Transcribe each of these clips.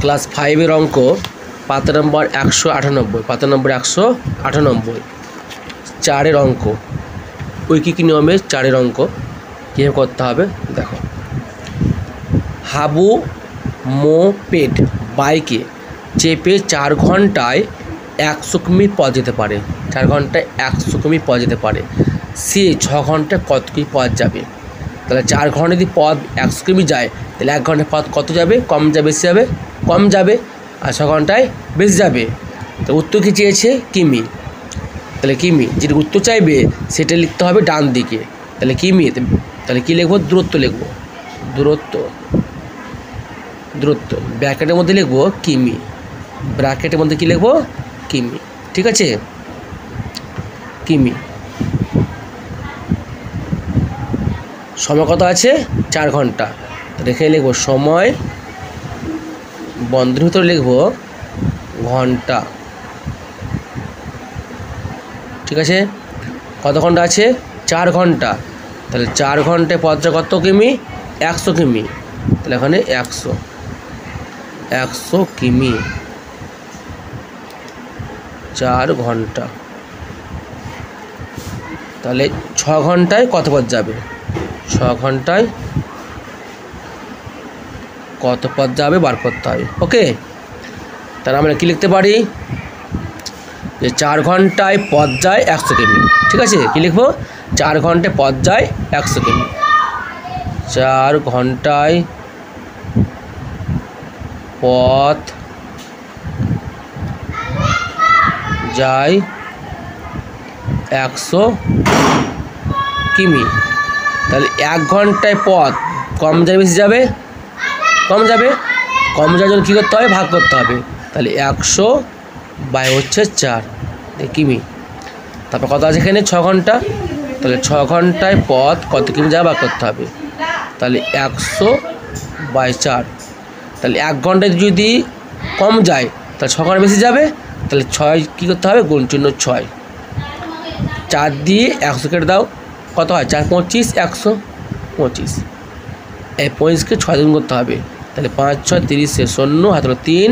Class 5-এর অঙ্ক পাতা নম্বর 198, পাতা নম্বর 198, 4-এর অঙ্ক। ঐকিক নিয়মে 4-এর অঙ্ক কীভাবে করতে হবে দেখো। হাবু মোপেড বাইকে চেপে 4 ঘন্টায় 100 কিমি পথ যেতে পারে। 4 ঘন্টায় 100 কিমি পথ যেতে পারে। সে 6 ঘন্টায় কত কিমি পথ যাবে? তাহলে 4 ঘন্টা যদি পথ 100 কিমি যায়, তাহলে 1 ঘন্টায় পথ কত যাবে? কম যাবে বেশি যাবে? কম যাবে। আর 6 ঘন্টায় বেশি যাবে। তো উত্তর কী চেয়েছে? কিমি। তাহলে কিমি, যেটা উত্তর চাইবে সেটা লিখতে হবে ডান দিকে। তাহলে কিমি, তাহলে কী লিখবো? দূরত্ব লিখবো। দূরত্ব ব্র্যাকেটের মধ্যে লিখবো কিমি। ব্র্যাকেটের মধ্যে কী লিখবো? কিমি। ঠিক আছে, কিমি। সময় কত আছে? 4 ঘন্টা। তাহলে এখানে লিখবো সময়, বন্ধনীর ভিতরে লিখবো ঘন্টা। ঠিক আছে, কত ঘন্টা আছে? 4 ঘন্টা। তাহলে 4 ঘন্টায় পথটা কত কিমি? 100 কিমি। তাহলে এখানে 100 কিমি, 4 ঘন্টা। তাহলে 6 ঘন্টায় কত পথ যাবে? 6 ঘন্টায় কত পথ যাবে বার করতে হবে। ওকে, তাহলে আমরা কী লিখতে পারি? যে 4 ঘন্টায় পথ যায় 100 কিমি। ঠিক আছে, কী লিখবো? 4 ঘন্টায় পথ যায় 100 কিমি। 4 ঘন্টায় পথ যায় 100 কিমি। তাহলে 1 ঘন্টায় পথ কম যাবে বেশি যাবে? কম যাবে। কম যাওয়ার জন্য কী করতে হবে? ভাগ করতে হবে। তাহলে 100 বাই হচ্ছে 4 কিমি। তারপর কত আছে এখানে? 6 ঘন্টা। তাহলে 6 ঘন্টায় পথ কত কিমি যাবে ভাগ করতে হবে। তাহলে 100 বাই 4। তাহলে 1 ঘন্টায় যদি কম যায় তাহলে 6 ঘন্টা বেশি যাবে। তাহলে 6 কী করতে হবে? গুণ চিহ্ন 6। 4 দিয়ে 100 কেটে দাও, কত হয়? 4 25, 125। এই 25কে 6 গুণ করতে হবে। তাহলে 5 6 30, 0 হাতে 3,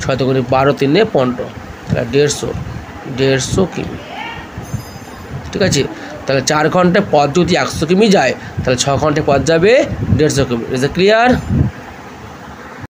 6 দুগুণে 12, 3 15। তাহলে 150 কিমি। ঠিক আছে, তাহলে 4 ঘন্টায় পথ যদি 100 কিমি যায়, তাহলে 6 ঘন্টায় পথ যাবে 150 কিমি। Is it clear?